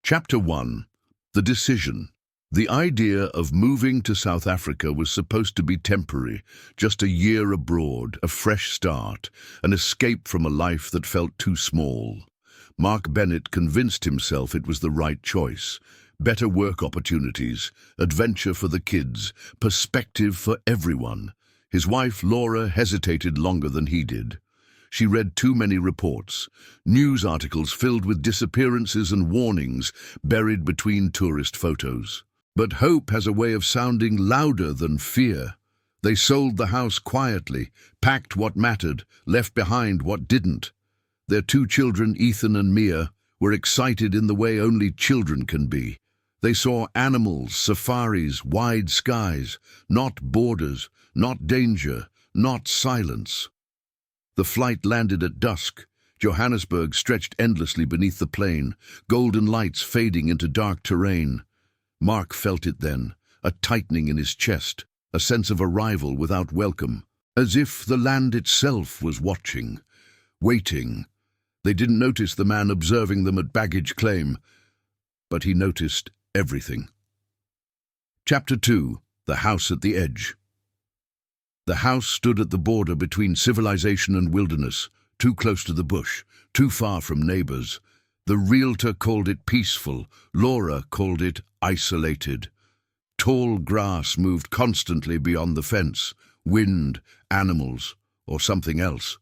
Chapter 1. The Decision. The idea of moving to South Africa was supposed to be temporary, just a year abroad, a fresh start, an escape from a life that felt too small. Mark Bennett convinced himself it was the right choice. Better work opportunities, adventure for the kids, perspective for everyone. His wife, Laura, hesitated longer than he did. She read too many reports, news articles filled with disappearances and warnings buried between tourist photos. But hope has a way of sounding louder than fear. They sold the house quietly, packed what mattered, left behind what didn't. Their two children, Ethan and Mia, were excited in the way only children can be. They saw animals, safaris, wide skies, not borders, not danger, not silence. The flight landed at dusk. Johannesburg stretched endlessly beneath the plain, golden lights fading into dark terrain. Mark felt it then, a tightening in his chest, a sense of arrival without welcome, as if the land itself was watching, waiting. They didn't notice the man observing them at baggage claim, but he noticed everything. Chapter 2. The House at the Edge. The house stood at the border between civilization and wilderness, too close to the bush, too far from neighbors. The realtor called it peaceful, Laura called it isolated. Tall grass moved constantly beyond the fence, wind, animals, or something else.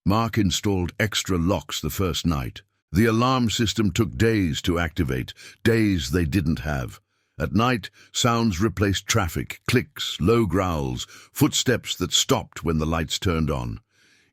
Mark installed extra locks the first night. The alarm system took days to activate, days they didn't have. At night, sounds replaced traffic, clicks, low growls, footsteps that stopped when the lights turned on.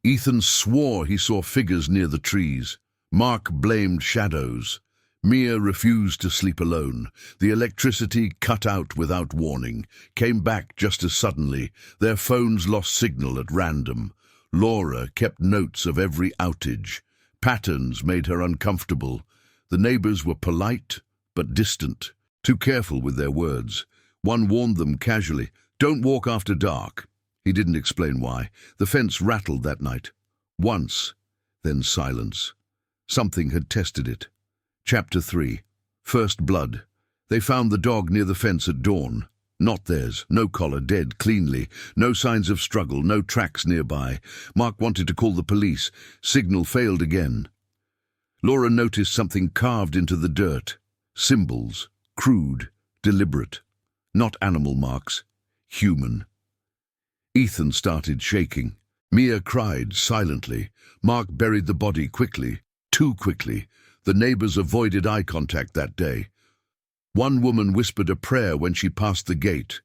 Ethan swore he saw figures near the trees. Mark blamed shadows. Mia refused to sleep alone. The electricity cut out without warning, came back just as suddenly. Their phones lost signal at random. Laura kept notes of every outage. Patterns made her uncomfortable. The neighbors were polite, but distant. Too careful with their words. One warned them casually, "Don't walk after dark." He didn't explain why. The fence rattled that night. Once, then silence. Something had tested it. Chapter 3. First Blood. They found the dog near the fence at dawn. Not theirs, no collar, dead cleanly, no signs of struggle, no tracks nearby. Mark wanted to call the police. Signal failed again. Laura noticed something carved into the dirt. Symbols. Crude, deliberate. Not animal marks. Human. Ethan started shaking. Mia cried silently. Mark buried the body quickly. Too quickly. The neighbors avoided eye contact that day. One woman whispered a prayer when she passed the gate.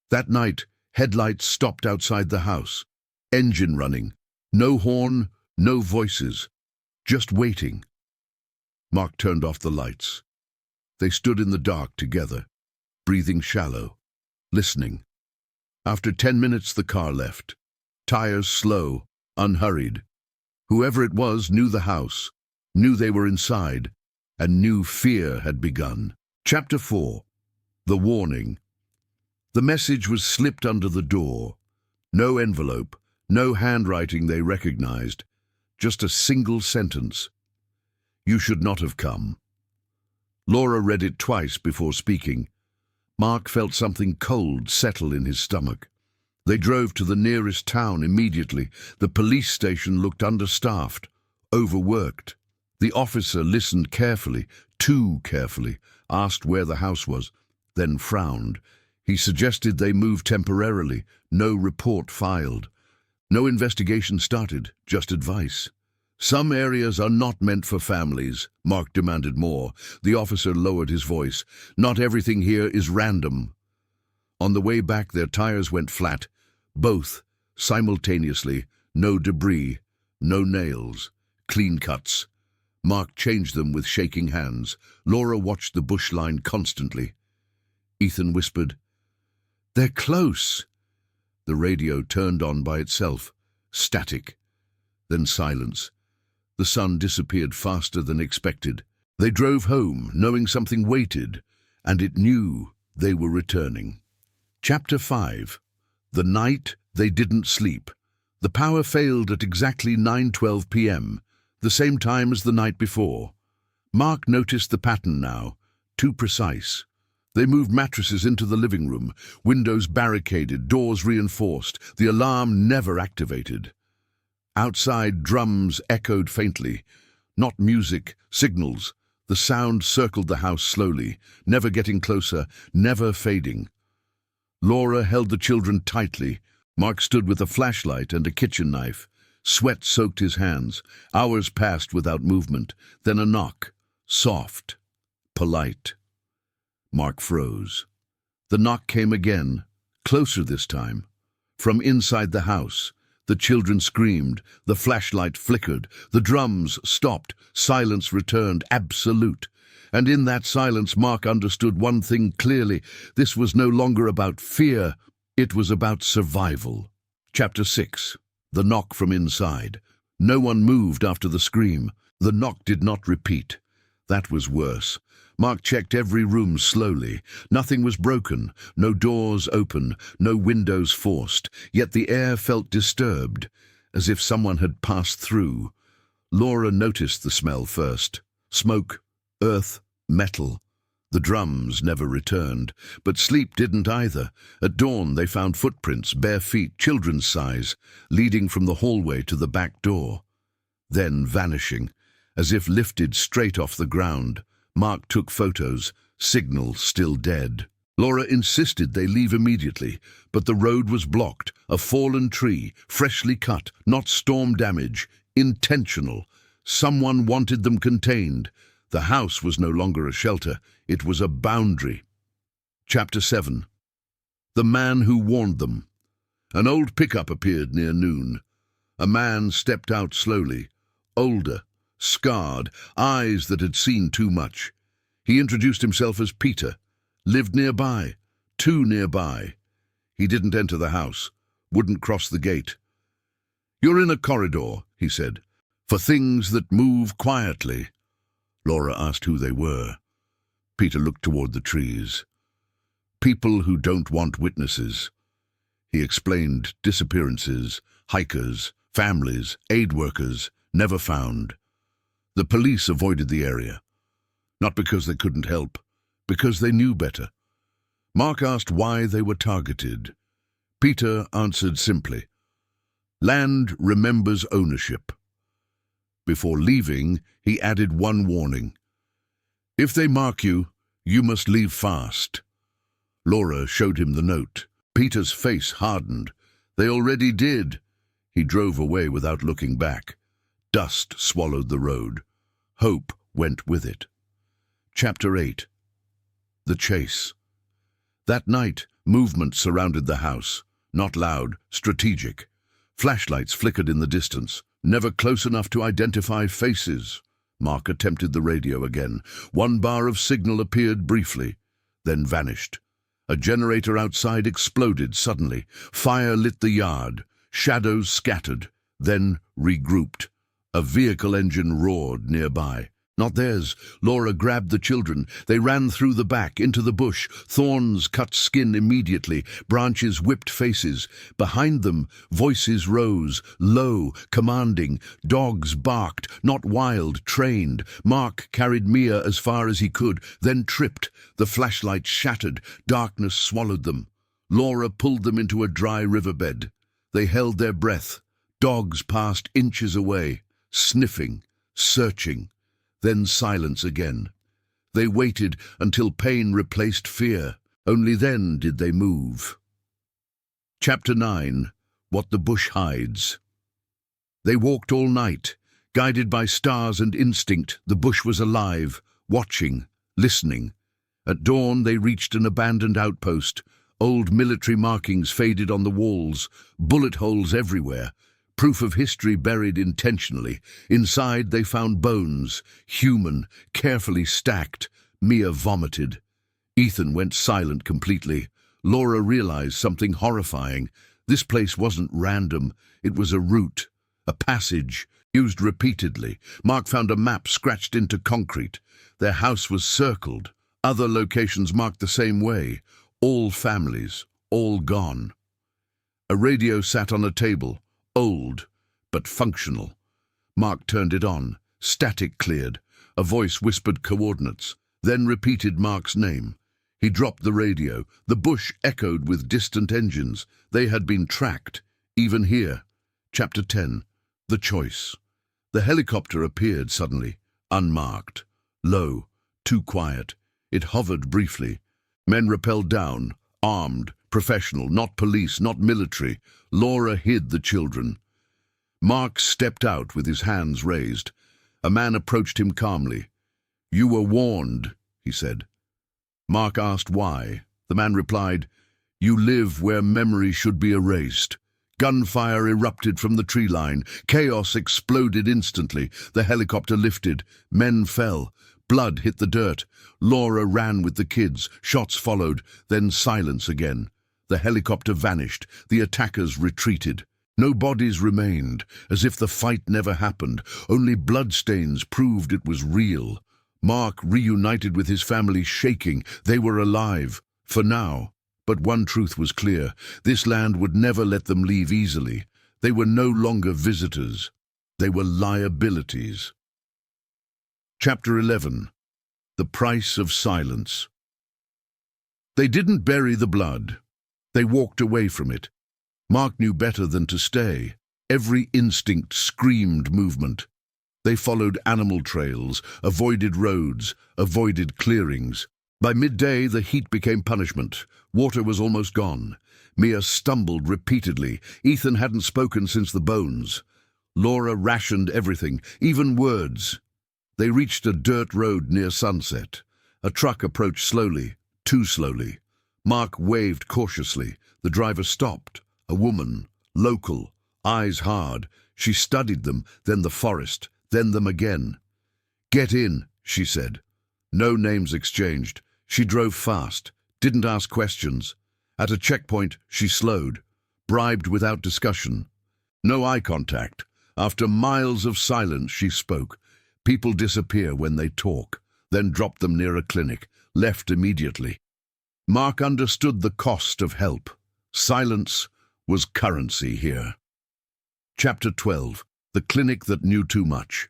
That night, headlights stopped outside the house. Engine running. No horn, no voices. Just waiting. Mark turned off the lights. They stood in the dark together, breathing shallow, listening. After 10 minutes, the car left. Tires slow, unhurried. Whoever it was knew the house, knew they were inside, and knew fear had begun. Chapter 4. The Warning. The message was slipped under the door. No envelope, no handwriting they recognized. Just a single sentence. "You should not have come." Laura read it twice before speaking. Mark felt something cold settle in his stomach. They drove to the nearest town immediately. The police station looked understaffed, overworked. The officer listened carefully, too carefully, asked where the house was, then frowned. He suggested they move temporarily, no report filed. No investigation started, just advice. "Some areas are not meant for families," Mark demanded more. The officer lowered his voice. "Not everything here is random." On the way back, their tires went flat. Both, simultaneously. No debris, no nails, clean cuts. Mark changed them with shaking hands. Laura watched the bush line constantly. Ethan whispered, "They're close." The radio turned on by itself. Static. Then silence. The sun disappeared faster than expected. They drove home, knowing something waited, and it knew they were returning. Chapter 5. The night they didn't sleep. The power failed at exactly 9:12 p.m., the same time as the night before. Mark noticed the pattern now, too precise. They moved mattresses into the living room, windows barricaded, doors reinforced, the alarm never activated. Outside, drums echoed faintly. Not music, signals. The sound circled the house slowly, never getting closer, never fading. Laura held the children tightly. Mark stood with a flashlight and a kitchen knife. Sweat soaked his hands. Hours passed without movement. Then a knock. Soft. Polite. Mark froze. The knock came again, closer this time. From inside the house. The children screamed. The flashlight flickered. The drums stopped. Silence returned, absolute. And in that silence, Mark understood one thing clearly. This was no longer about fear. It was about survival. Chapter 6. The knock from inside. No one moved after the scream. The knock did not repeat. That was worse. Mark checked every room slowly. Nothing was broken, no doors open, no windows forced, yet the air felt disturbed, as if someone had passed through. Laura noticed the smell first. Smoke, earth, metal. The drums never returned, but sleep didn't either. At dawn they found footprints, bare feet, children's size, leading from the hallway to the back door. Then vanishing, as if lifted straight off the ground. Mark took photos, signal still dead. Laura insisted they leave immediately, but the road was blocked. A fallen tree, freshly cut, not storm damage, intentional. Someone wanted them contained. The house was no longer a shelter, it was a boundary. Chapter 7. The man who warned them. An old pickup appeared near noon. A man stepped out slowly, older, scarred, eyes that had seen too much. He introduced himself as Peter, lived nearby, too nearby. He didn't enter the house, wouldn't cross the gate. "You're in a corridor," he said, "for things that move quietly." Laura asked who they were. Peter looked toward the trees. "People who don't want witnesses." He explained disappearances, hikers, families, aid workers, never found. The police avoided the area. Not because they couldn't help, because they knew better. Mark asked why they were targeted. Peter answered simply, "Land remembers ownership." Before leaving, he added one warning. "If they mark you, you must leave fast." Laura showed him the note. Peter's face hardened. They already did. He drove away without looking back. Dust swallowed the road. Hope went with it. Chapter 8. The chase. That night, movement surrounded the house. Not loud, strategic. Flashlights flickered in the distance, never close enough to identify faces. Mark attempted the radio again. One bar of signal appeared briefly, then vanished. A generator outside exploded suddenly. Fire lit the yard. Shadows scattered, then regrouped. A vehicle engine roared nearby. Not theirs. Laura grabbed the children. They ran through the back, into the bush. Thorns cut skin immediately. Branches whipped faces. Behind them, voices rose, low, commanding. Dogs barked, not wild, trained. Mark carried Mia as far as he could, then tripped. The flashlight shattered. Darkness swallowed them. Laura pulled them into a dry riverbed. They held their breath. Dogs passed inches away, sniffing, searching. Then silence again. They waited until pain replaced fear. Only then did they move. Chapter 9. What the Bush Hides. They walked all night. Guided by stars and instinct, the bush was alive, watching, listening. At dawn they reached an abandoned outpost. Old military markings faded on the walls, bullet holes everywhere. Proof of history buried intentionally. Inside they found bones, human, carefully stacked. Mia vomited. Ethan went silent completely. Laura realized something horrifying. This place wasn't random. It was a route, a passage, used repeatedly. Mark found a map scratched into concrete. Their house was circled. Other locations marked the same way. All families, all gone. A radio sat on a table. Old, but functional. Mark turned it on. Static cleared. A voice whispered coordinates, then repeated Mark's name. He dropped the radio. The bush echoed with distant engines. They had been tracked, even here. Chapter 10. The Choice. The helicopter appeared suddenly, unmarked. Low, too quiet. It hovered briefly. Men rappelled down, armed, professional, not police, not military. Laura hid the children. Mark stepped out with his hands raised. A man approached him calmly. "You were warned," he said. Mark asked why. The man replied, "You live where memory should be erased." Gunfire erupted from the tree line. Chaos exploded instantly. The helicopter lifted. Men fell. Blood hit the dirt. Laura ran with the kids. Shots followed, then silence again. The helicopter vanished. The attackers retreated. No bodies remained, as if the fight never happened. Only bloodstains proved it was real. Mark reunited with his family, shaking. They were alive, for now. But one truth was clear. This land would never let them leave easily. They were no longer visitors. They were liabilities. Chapter 11. The Price of Silence. They didn't bury the blood. They walked away from it. Mark knew better than to stay. Every instinct screamed movement. They followed animal trails, avoided roads, avoided clearings. By midday, the heat became punishment. Water was almost gone. Mia stumbled repeatedly. Ethan hadn't spoken since the bones. Laura rationed everything, even words. They reached a dirt road near sunset. A truck approached slowly, too slowly. Mark waved cautiously. The driver stopped. A woman, local, eyes hard. She studied them, then the forest, then them again. "Get in," she said. No names exchanged. She drove fast, didn't ask questions. At a checkpoint, she slowed, bribed without discussion. No eye contact. After miles of silence, she spoke. People disappear when they talk, then drop them near a clinic, left immediately. Mark understood the cost of help. Silence was currency here. Chapter 12. The clinic that knew too much.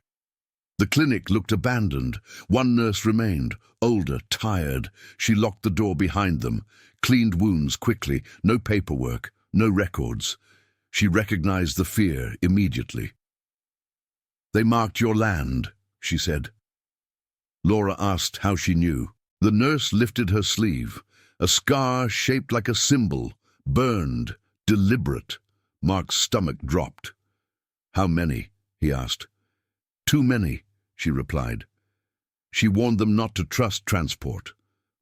The clinic looked abandoned. One nurse remained, older, tired. She locked the door behind them, cleaned wounds quickly, no paperwork, no records. She recognized the fear immediately. "They marked your land," she said. Laura asked how she knew. The nurse lifted her sleeve. A scar shaped like a symbol, burned, deliberate. Mark's stomach dropped. "How many?" he asked. "Too many," she replied. She warned them not to trust transport,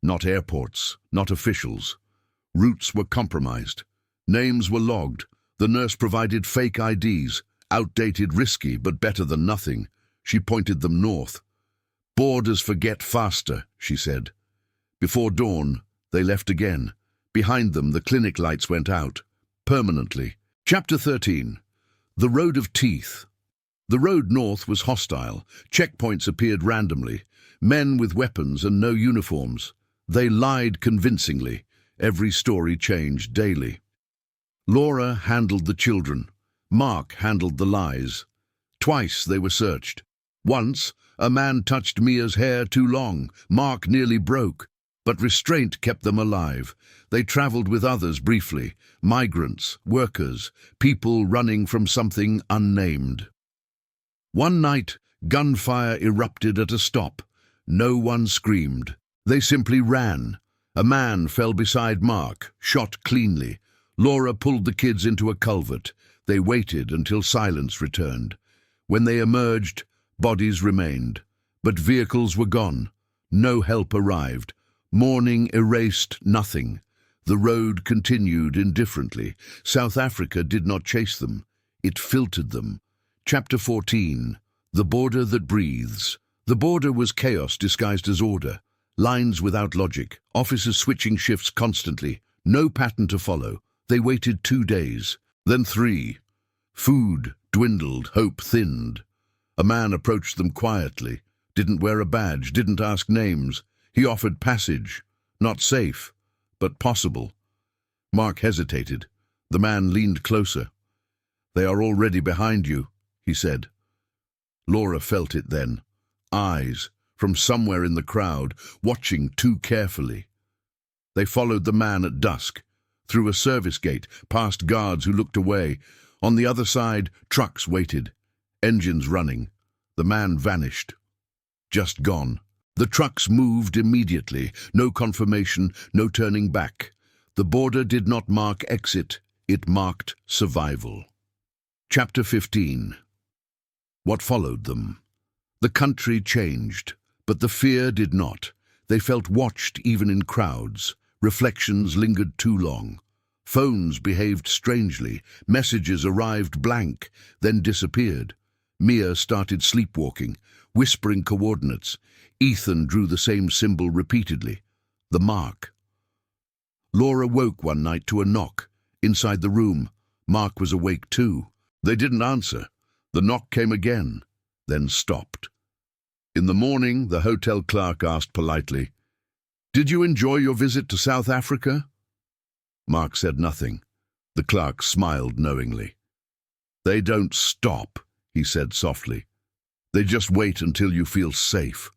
not airports, not officials. Routes were compromised. Names were logged. The nurse provided fake IDs, outdated, risky, but better than nothing. She pointed them north. "Borders forget faster," she said. Before dawn, they left again. Behind them, the clinic lights went out. Permanently. Chapter 13. The Road of Teeth. The road north was hostile. Checkpoints appeared randomly. Men with weapons and no uniforms. They lied convincingly. Every story changed daily. Laura handled the children. Mark handled the lies. Twice they were searched. Once, a man touched Mia's hair too long. Mark nearly broke. But restraint kept them alive. They traveled with others briefly. Migrants, workers, people running from something unnamed. One night, gunfire erupted at a stop. No one screamed. They simply ran. A man fell beside Mark, shot cleanly. Laura pulled the kids into a culvert. They waited until silence returned. When they emerged, bodies remained. But vehicles were gone. No help arrived. Morning erased nothing. The road continued indifferently. South Africa did not chase them. It filtered them. Chapter 14. The Border That Breathes. The border was chaos disguised as order. Lines without logic. Officers switching shifts constantly. No pattern to follow. They waited 2 days. Then 3. Food dwindled. Hope thinned. A man approached them quietly. Didn't wear a badge. Didn't ask names. He offered passage. Not safe, but possible. Mark hesitated. The man leaned closer. "They are already behind you," he said. Laura felt it then. Eyes, from somewhere in the crowd, watching too carefully. They followed the man at dusk, through a service gate, past guards who looked away. On the other side, trucks waited, engines running. The man vanished. Just gone. The trucks moved immediately. No confirmation, no turning back. The border did not mark exit, it marked survival. Chapter 15. What followed them? The country changed, but the fear did not. They felt watched even in crowds. Reflections lingered too long. Phones behaved strangely. Messages arrived blank, then disappeared. Mia started sleepwalking, whispering coordinates. Ethan drew the same symbol repeatedly. The mark. Laura woke one night to a knock. Inside the room, Mark was awake too. They didn't answer. The knock came again, then stopped. In the morning, the hotel clerk asked politely, "Did you enjoy your visit to South Africa?" Mark said nothing. The clerk smiled knowingly. "They don't stop," he said softly. "They just wait until you feel safe."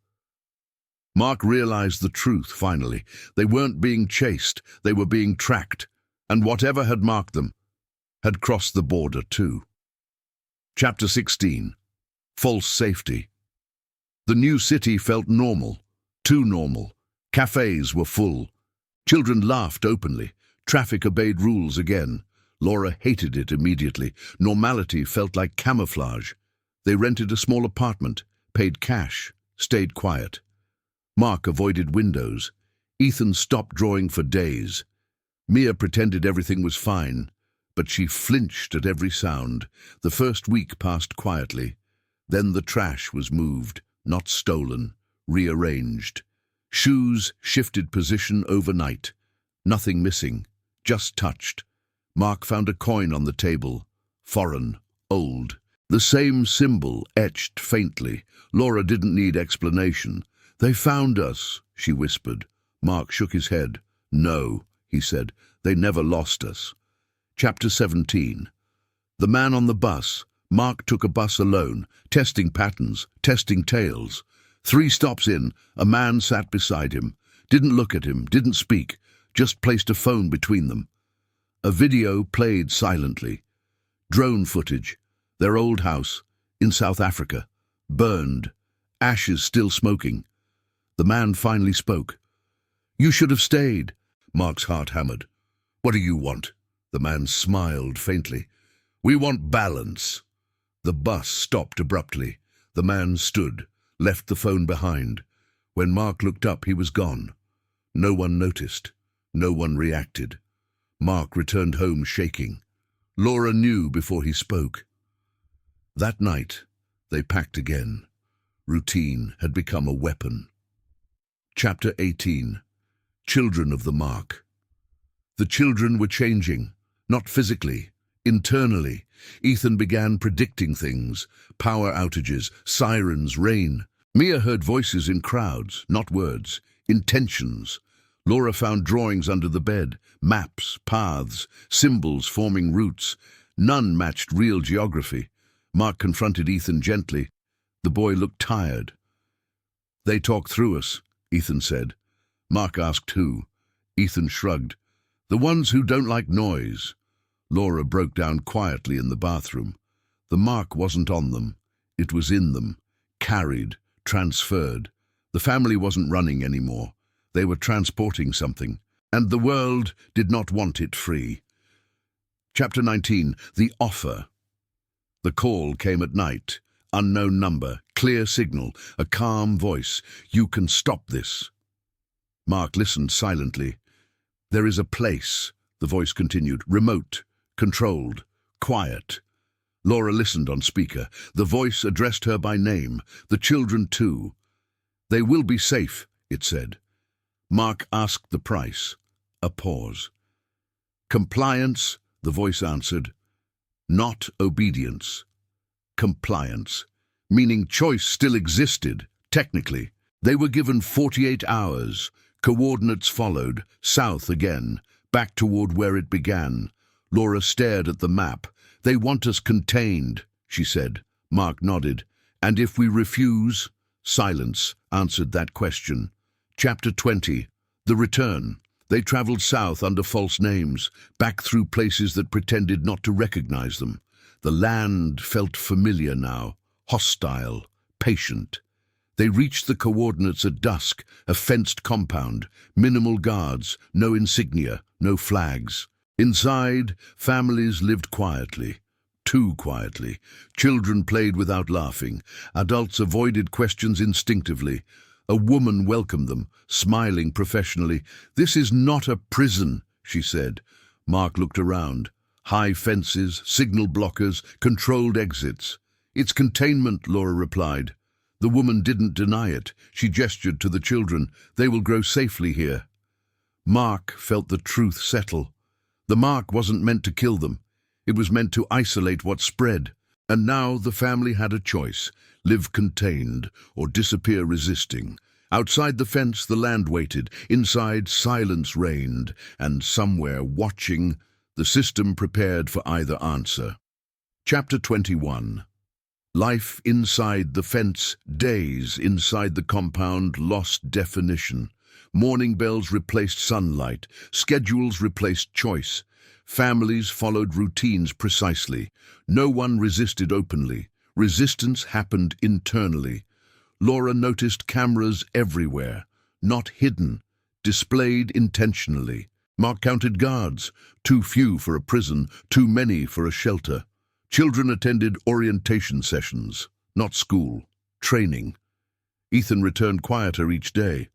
Mark realized the truth finally. They weren't being chased, they were being tracked, and whatever had marked them had crossed the border too. Chapter 16. False safety. The new city felt normal, too normal. Cafes were full. Children laughed openly. Traffic obeyed rules again. Laura hated it immediately. Normality felt like camouflage. They rented a small apartment, paid cash, stayed quiet. Mark avoided windows. Ethan stopped drawing for days. Mia pretended everything was fine, but she flinched at every sound. The first week passed quietly. Then the trash was moved, not stolen, rearranged. Shoes shifted position overnight. Nothing missing, just touched. Mark found a coin on the table. Foreign, old. The same symbol etched faintly. Laura didn't need explanation. "They found us," she whispered. Mark shook his head. "No," he said, "they never lost us." Chapter 17. The man on the bus. Mark took a bus alone, testing patterns, testing tales. 3 stops in, a man sat beside him. Didn't look at him, didn't speak, just placed a phone between them. A video played silently. Drone footage. Their old house, in South Africa. Burned. Ashes still smoking. The man finally spoke. "You should have stayed." Mark's heart hammered. "What do you want?" The man smiled faintly. "We want balance." The bus stopped abruptly. The man stood, left the phone behind. When Mark looked up, he was gone. No one noticed. No one reacted. Mark returned home shaking. Laura knew before he spoke. That night, they packed again. Routine had become a weapon. Chapter 18. Children of the Mark. The children were changing, not physically, internally. Ethan began predicting things, power outages, sirens, rain. Mia heard voices in crowds, not words, intentions. Laura found drawings under the bed, maps, paths, symbols forming routes. None matched real geography. Mark confronted Ethan gently. The boy looked tired. "They talk through us," Ethan said. Mark asked who. Ethan shrugged. "The ones who don't like noise." Laura broke down quietly in the bathroom. The mark wasn't on them. It was in them. Carried, transferred. The family wasn't running anymore. They were transporting something. And the world did not want it free. Chapter 19. The Offer. The call came at night. Unknown number, clear signal, a calm voice. "You can stop this." Mark listened silently. "There is a place," the voice continued, "remote, controlled, quiet." Laura listened on speaker. The voice addressed her by name, the children too. "They will be safe," it said. Mark asked the price. A pause. "Compliance," the voice answered. "Not obedience. Compliance," meaning choice still existed, technically. They were given 48 hours. Coordinates followed, south again, back toward where it began. Laura stared at the map. "They want us contained," she said. Mark nodded. "And if we refuse?" Silence answered that question. Chapter 20. The Return. They traveled south under false names, back through places that pretended not to recognize them. The land felt familiar now, hostile, patient. They reached the coordinates at dusk, a fenced compound, minimal guards, no insignia, no flags. Inside, families lived quietly. Too quietly. Children played without laughing. Adults avoided questions instinctively. A woman welcomed them, smiling professionally. "This is not a prison," she said. Mark looked around. High fences, signal blockers, controlled exits. "It's containment," Laura replied. The woman didn't deny it. She gestured to the children. "They will grow safely here." Mark felt the truth settle. The mark wasn't meant to kill them. It was meant to isolate what spread. And now the family had a choice: live contained or disappear resisting. Outside the fence, the land waited. Inside, silence reigned. And somewhere, watching, the system prepared for either answer. Chapter 21. Life inside the fence, days inside the compound, lost definition. Morning bells replaced sunlight. Schedules replaced choice. Families followed routines precisely. No one resisted openly. Resistance happened internally. Laura noticed cameras everywhere, not hidden, displayed intentionally. Mark counted guards, too few for a prison, too many for a shelter. Children attended orientation sessions, not school, training. Ethan returned quieter each day.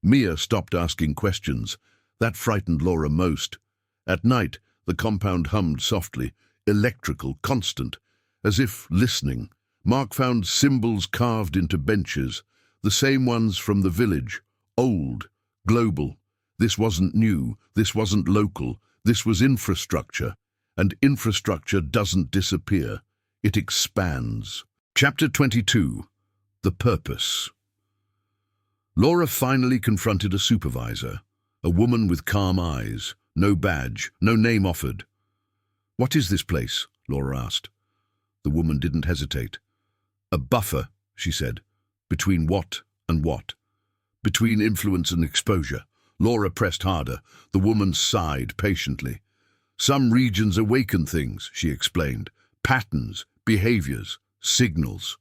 Mia stopped asking questions. That frightened Laura most. At night, the compound hummed softly, electrical, constant, as if listening. Mark found symbols carved into benches, the same ones from the village, old, global. This wasn't new, this wasn't local, this was infrastructure. And infrastructure doesn't disappear, it expands. Chapter 22. The Purpose. Laura finally confronted a supervisor, a woman with calm eyes. No badge, no name offered. "What is this place?" Laura asked. The woman didn't hesitate. "A buffer," she said. "Between what and what?" "Between influence and exposure." Laura pressed harder. The woman sighed patiently. "Some regions awaken things," she explained. "Patterns, behaviors, signals."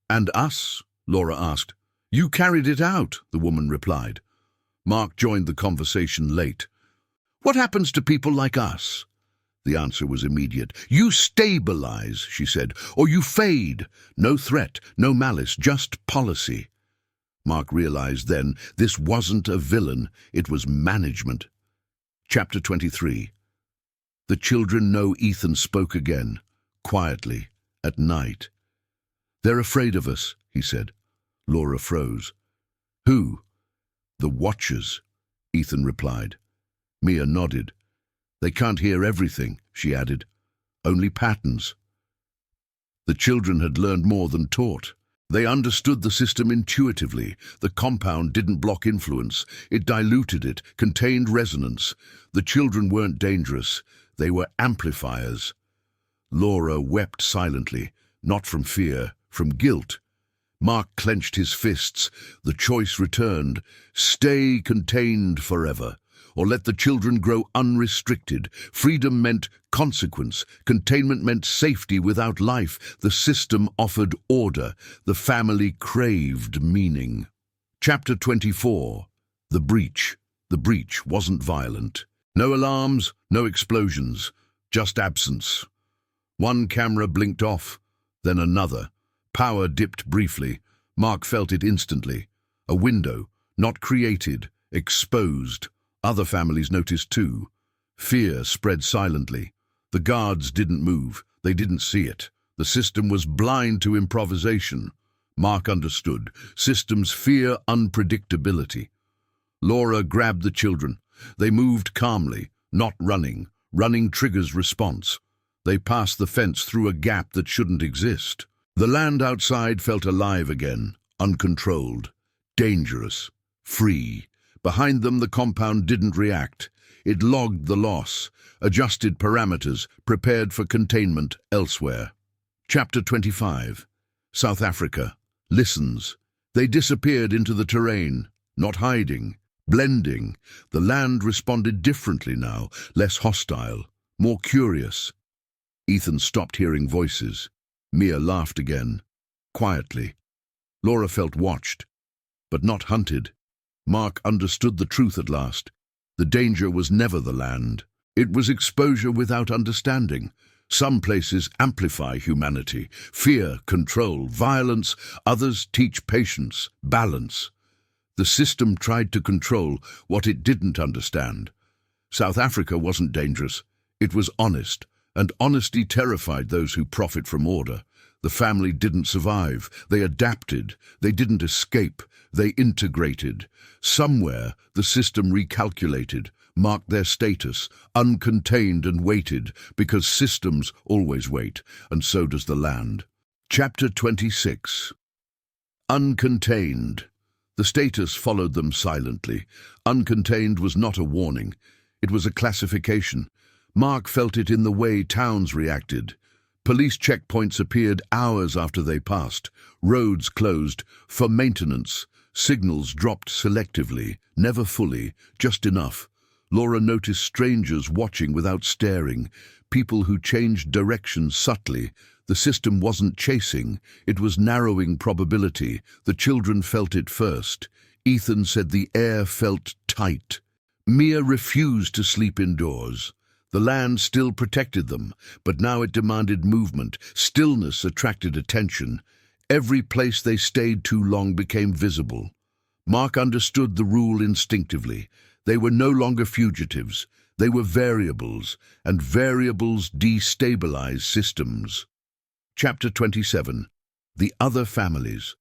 "And us?" Laura asked. "You carried it out," the woman replied. Mark joined the conversation late. "What happens to people like us?" The answer was immediate. "You stabilize," she said, "or you fade. No threat, no malice, just policy." Mark realized then this wasn't a villain, it was management. Chapter 23. The children know Ethan spoke again, quietly, at night. "They're afraid of us," he said. Laura froze. "Who?" "The Watchers," Ethan replied. Mia nodded. "They can't hear everything," she added. "Only patterns." The children had learned more than taught. They understood the system intuitively. The compound didn't block influence. It diluted it, contained resonance. The children weren't dangerous. They were amplifiers. Laura wept silently, not from fear, from guilt. Mark clenched his fists. The choice returned: stay contained forever, or let the children grow unrestricted. Freedom meant consequence. Containment meant safety without life. The system offered order. The family craved meaning. Chapter 24. The Breach. The breach wasn't violent. No alarms, no explosions, just absence. One camera blinked off, then another. Power dipped briefly. Mark felt it instantly. A window, not created, exposed. Other families noticed too. Fear spread silently. The guards didn't move. They didn't see it. The system was blind to improvisation. Mark understood. Systems fear unpredictability. Laura grabbed the children. They moved calmly, not running. Running triggers response. They passed the fence through a gap that shouldn't exist. The land outside felt alive again, uncontrolled, dangerous, free. Behind them, the compound didn't react. It logged the loss, adjusted parameters, prepared for containment elsewhere. Chapter 25. South Africa listens, They disappeared into the terrain, not hiding, blending. The land responded differently now, less hostile, more curious. Ethan stopped hearing voices. Mia laughed again, quietly. Laura felt watched, but not hunted. Mark understood the truth at last. The danger was never the land. It was exposure without understanding. Some places amplify humanity, fear, control, violence. Others teach patience, balance. The system tried to control what it didn't understand. South Africa wasn't dangerous. It was honest, and honesty terrified those who profit from order. The family didn't survive. They adapted. They didn't escape. They integrated. Somewhere, the system recalculated, marked their status, uncontained and waited, because systems always wait, and so does the land. Chapter 26. Uncontained. The status followed them silently. Uncontained was not a warning. It was a classification. Mark felt it in the way towns reacted. Police checkpoints appeared hours after they passed. Roads closed for maintenance. Signals dropped selectively, never fully, just enough. Laura noticed strangers watching without staring, people who changed direction subtly. The system wasn't chasing, it was narrowing probability. The children felt it first. Ethan said the air felt tight. Mia refused to sleep indoors. The land still protected them, but now it demanded movement. Stillness attracted attention. Every place they stayed too long became visible. Mark understood the rule instinctively. They were no longer fugitives. They were variables, and variables destabilize systems. Chapter 27. The Other Families.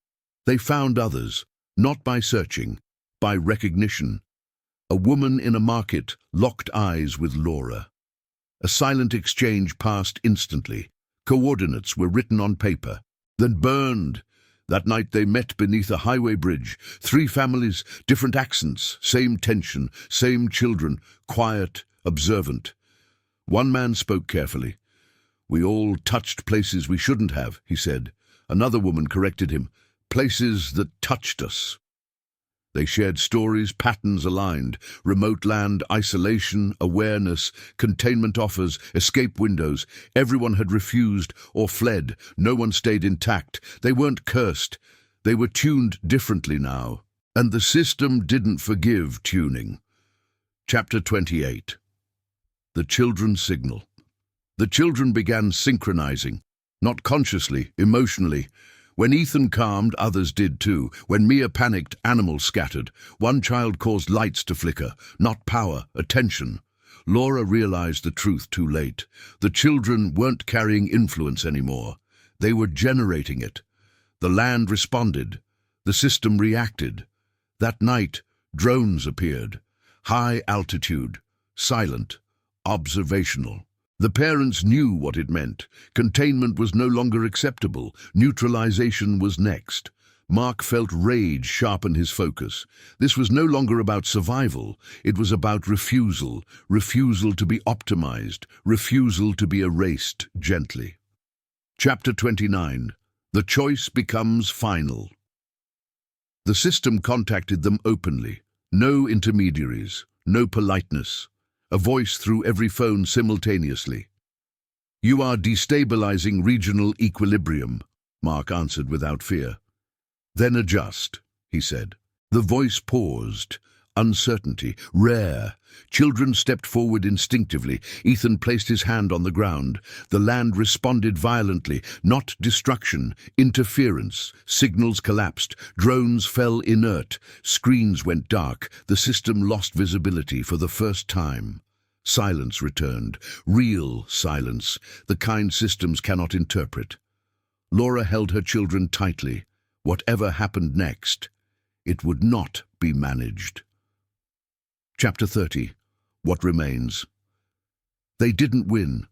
They found others, not by searching, by recognition. A woman in a market locked eyes with Laura. A silent exchange passed instantly. Coordinates were written on paper, then burned. That night they met beneath a highway bridge. 3 families, different accents, same tension, same children, quiet, observant. One man spoke carefully. "We all touched places we shouldn't have," he said. Another woman corrected him. "Places that touched us." They shared stories, patterns aligned, remote land, isolation, awareness, containment offers, escape windows. Everyone had refused or fled. No one stayed intact. They weren't cursed. They were tuned differently now. And the system didn't forgive tuning. Chapter 28. The Children's Signal. The children began synchronizing, not consciously, emotionally. When Ethan calmed, others did too. When Mia panicked, animals scattered. One child caused lights to flicker, not power, attention. Laura realized the truth too late. The children weren't carrying influence anymore. They were generating it. The land responded. The system reacted. That night, drones appeared. High altitude, silent, observational. The parents knew what it meant. Containment was no longer acceptable. Neutralization was next. Mark felt rage sharpen his focus. This was no longer about survival. It was about refusal. Refusal to be optimized. Refusal to be erased gently. Chapter 29. The choice becomes final. The system contacted them openly. No intermediaries. No politeness. A voice through every phone simultaneously. "You are destabilizing regional equilibrium," Mark answered without fear. "Then adjust," he said. The voice paused. Uncertainty, rare. Children stepped forward instinctively. Ethan placed his hand on the ground. The land responded violently, not destruction, interference. Signals collapsed. Drones fell inert. Screens went dark. The system lost visibility for the first time. Silence returned. Real silence, the kind systems cannot interpret. Laura held her children tightly. Whatever happened next, it would not be managed. Chapter 30. What Remains. They didn't win.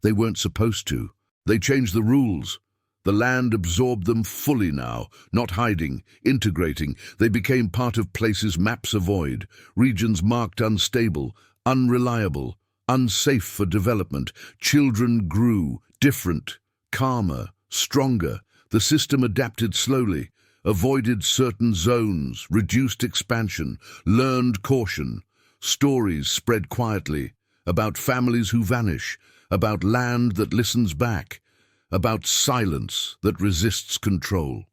They weren't supposed to. They changed the rules. The land absorbed them fully now, not hiding, integrating. They became part of places maps avoid, regions marked unstable, unreliable, unsafe for development. Children grew, different, calmer, stronger. The system adapted slowly. avoided certain zones, reduced expansion, learned caution. Stories spread quietly about families who vanish, about land that listens back, about silence that resists control.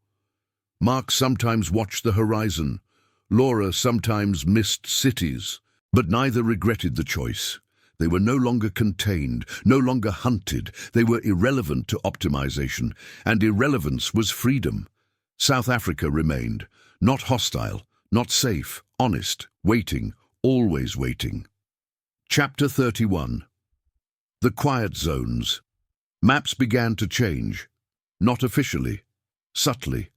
Mark sometimes watched the horizon. Laura sometimes missed cities, but neither regretted the choice. They were no longer contained, no longer hunted. They were irrelevant to optimization, and irrelevance was freedom. South Africa remained, not hostile, not safe, honest, waiting, always waiting. Chapter 31. The Quiet Zones. Maps began to change, not officially, subtly.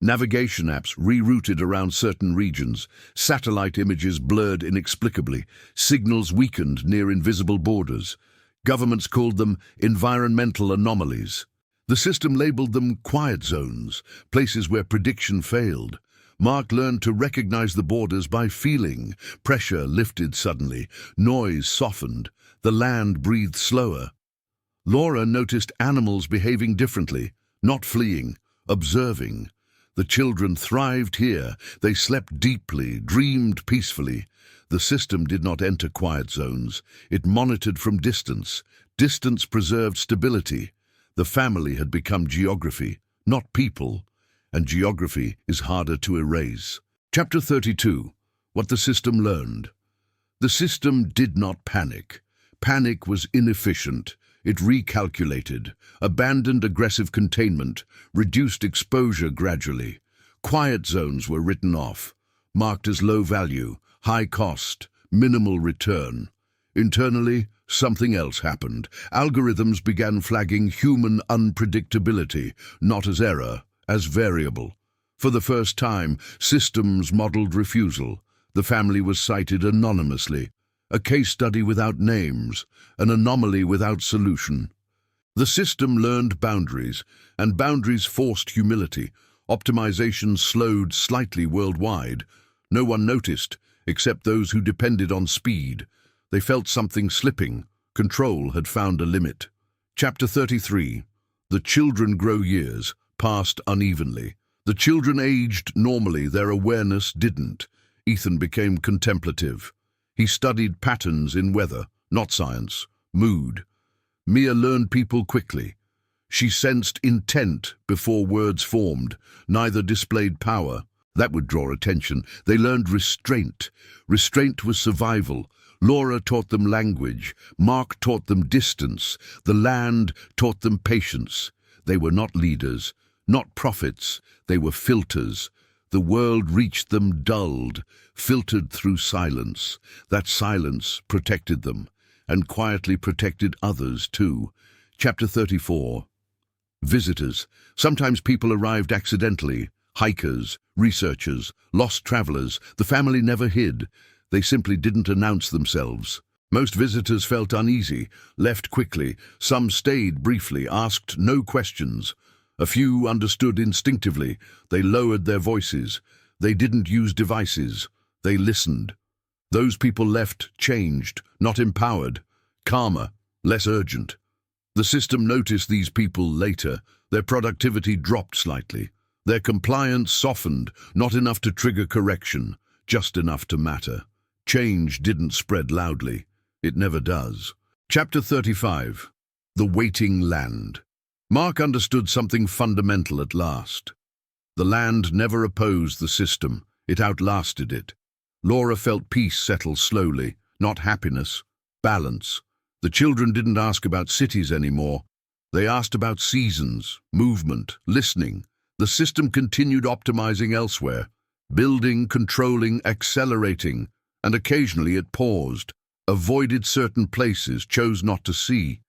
Navigation apps rerouted around certain regions, satellite images blurred inexplicably, signals weakened near invisible borders. Governments called them environmental anomalies. The system labeled them quiet zones, places where prediction failed. Mark learned to recognize the borders by feeling. Pressure lifted suddenly, noise softened, the land breathed slower. Laura noticed animals behaving differently, not fleeing, observing. The children thrived here. They slept deeply, dreamed peacefully. The system did not enter quiet zones. It monitored from distance. Distance preserved stability. The family had become geography, not people, and geography is harder to erase. Chapter 32. What the system learned. The system did not panic. Panic was inefficient. It recalculated, abandoned aggressive containment, reduced exposure gradually. Quiet zones were written off, marked as low value, high cost, minimal return. Internally, something else happened. Algorithms began flagging human unpredictability, not as error, as variable. For the first time, systems modeled refusal. The family was cited anonymously. A case study without names, an anomaly without solution. The system learned boundaries, and boundaries forced humility. Optimization slowed slightly worldwide. No one noticed, except those who depended on speed. They felt something slipping. Control had found a limit. Chapter 33. The children grow years, passed unevenly. The children aged normally, their awareness didn't. Ethan became contemplative. He studied patterns in weather, not science, mood. Mia learned people quickly. She sensed intent before words formed. Neither displayed power. That would draw attention. They learned restraint. Restraint was survival. Laura taught them language. Mark taught them distance. The land taught them patience. They were not leaders, not prophets. They were filters. The world reached them dulled, filtered through silence. That silence protected them, and quietly protected others too. Chapter 34. Visitors. Sometimes people arrived accidentally. Hikers, researchers, lost travelers. The family never hid. They simply didn't announce themselves. Most visitors felt uneasy, left quickly. Some stayed briefly, asked no questions. A few understood instinctively. They lowered their voices. They didn't use devices. They listened. Those people left changed, not empowered, calmer, less urgent. The system noticed these people later. Their productivity dropped slightly. Their compliance softened, not enough to trigger correction, just enough to matter. Change didn't spread loudly. It never does. Chapter 35. The Waiting Land. Mark understood something fundamental at last. The land never opposed the system. It outlasted it. Laura felt peace settle slowly, not happiness, balance. The children didn't ask about cities anymore. They asked about seasons, movement, listening. The system continued optimizing elsewhere, building, controlling, accelerating, and occasionally it paused, avoided certain places, chose not to see.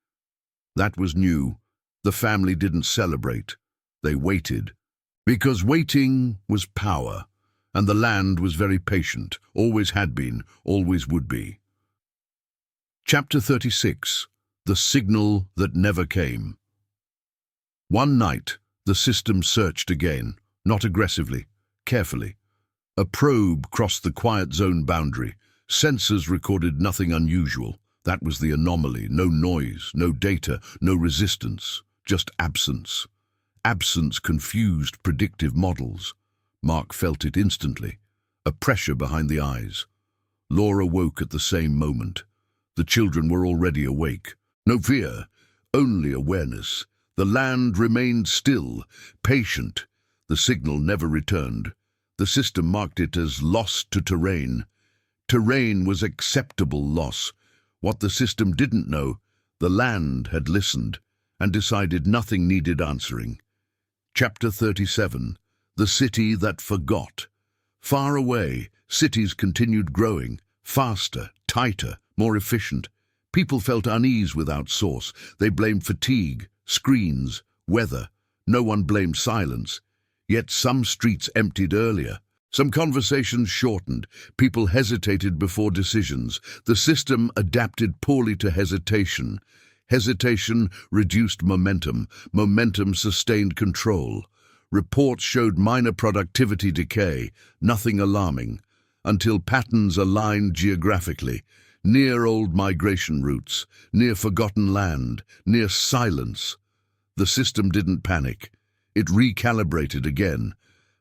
That was new. The family didn't celebrate. They waited. Because waiting was power, and the land was very patient, always had been, always would be. Chapter 36. The Signal That Never Came. One night, the system searched again, not aggressively, carefully. A probe crossed the quiet zone boundary. Sensors recorded nothing unusual. That was the anomaly. No noise, no data, no resistance, just absence. Absence confused predictive models. Mark felt it instantly, a pressure behind the eyes. Laura woke at the same moment. The children were already awake. No fear, only awareness. The land remained still, patient. The signal never returned. The system marked it as loss to terrain. Terrain was acceptable loss. What the system didn't know, the land had listened and decided nothing needed answering. Chapter 37. The City That Forgot. Far away, cities continued growing, faster, tighter, more efficient. People felt unease without source. They blamed fatigue, screens, weather. No one blamed silence. Yet some streets emptied earlier. Some conversations shortened. People hesitated before decisions. The system adapted poorly to hesitation. Hesitation reduced momentum. Momentum sustained control. Reports showed minor productivity decay, nothing alarming, until patterns aligned geographically, near old migration routes, near forgotten land, near silence. The system didn't panic. It recalibrated again.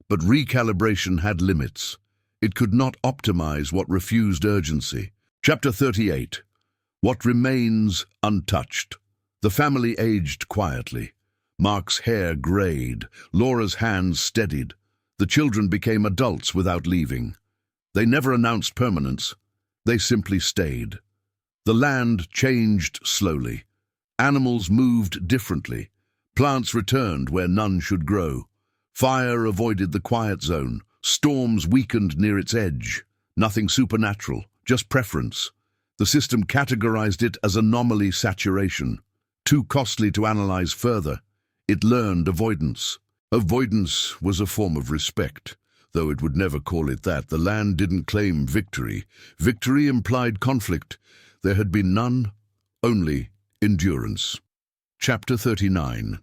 But recalibration had limits. It could not optimize what refused urgency. Chapter 38. What Remains Untouched. The family aged quietly. Mark's hair grayed. Laura's hands steadied. The children became adults without leaving. They never announced permanence. They simply stayed. The land changed slowly. Animals moved differently. Plants returned where none should grow. Fire avoided the quiet zone. Storms weakened near its edge. Nothing supernatural, just preference. The system categorized it as anomaly saturation. Too costly to analyze further. It learned avoidance. Avoidance was a form of respect. Though it would never call it that, the land didn't claim victory. Victory implied conflict. There had been none, only endurance. Chapter 39.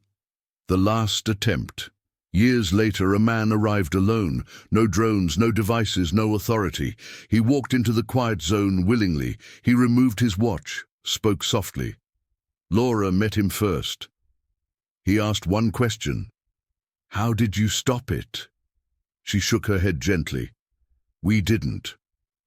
The Last Attempt. Years later, a man arrived alone. No drones, no devices, no authority. He walked into the quiet zone willingly. He removed his watch, spoke softly. Laura met him first. He asked one question. "How did you stop it?" She shook her head gently. "We didn't."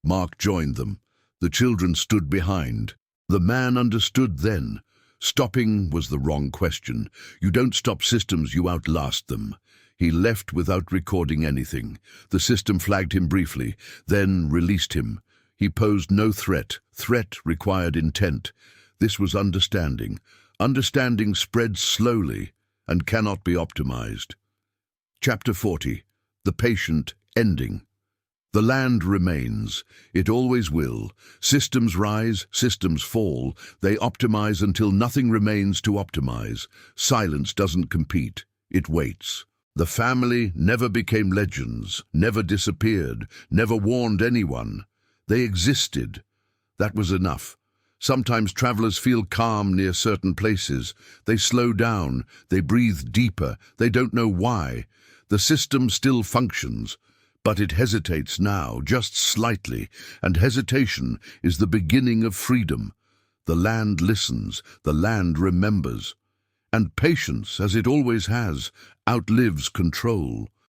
Mark joined them. The children stood behind. The man understood then. Stopping was the wrong question. You don't stop systems, you outlast them. He left without recording anything. The system flagged him briefly, then released him. He posed no threat. Threat required intent. This was understanding. Understanding spreads slowly and cannot be optimized. Chapter 40. The Patient Ending. The land remains. It always will. Systems rise, systems fall. They optimize until nothing remains to optimize. Silence doesn't compete. It waits. The family never became legends, never disappeared, never warned anyone. They existed. That was enough. Sometimes travelers feel calm near certain places. They slow down, they breathe deeper, they don't know why. The system still functions, but it hesitates now, just slightly, and hesitation is the beginning of freedom. The land listens, the land remembers. And patience, as it always has, outlives control.